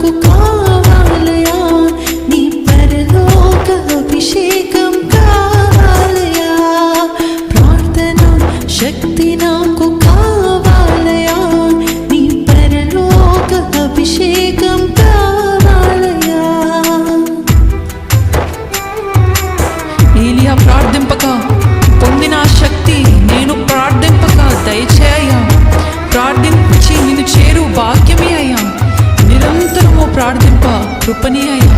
నాకు కావాలయా, నీ పరలోక అభిషేకం కావాలయా, ప్రార్థన శక్తి నాకు కావాలయా, నీ పరలోక అభిషేకం కావాలయా. ఏలియా ప్రార్థింపక పొందిన శక్తి నేను ప్రార్థింపక దయచేయ్యా. ప్రార్థించి నిన్ను చేరు భాగ్యమే అయ్యా. నిరంతరము ప్రార్థింప కృపనే అయ్యా.